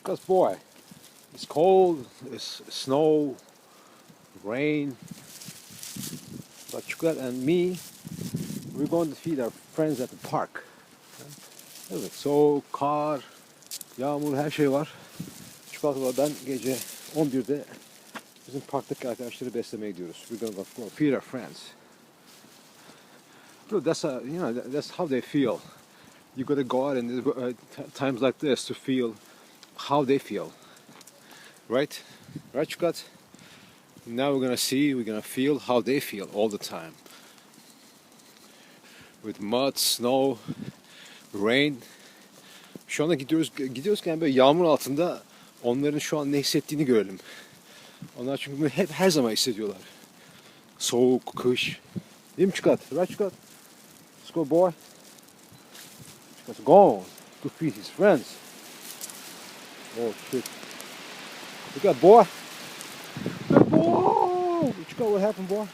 Because boy, it's cold, it's snow, rain. But Cukulat and me, we're going to feed our friends at the park. Evet, soğuk, kar, yağmur, her şey var. Cukulat ben gece 11'de bizim parktaki arkadaşları beslemeye gidiyoruz. We're gonna go feed our friends. Look, that's how they feel. You gotta go out in times like this to feel how they feel, right? Right, Cukulat? Now we're gonna feel how they feel all the time. With mud, snow, rain. Şu anda gidiyorken böyle yağmur altında onların şu an ne hissettiğini görelim. Onlar çünkü bunu hep her zaman hissediyorlar. Soğuk, kış. Değil mi Cukulat? Right, Cukulat? Let's go, boy. Cukulat's gone to feed his friends. Oh shit! Look at boy. Good boy. Cukulat, what happened, boy?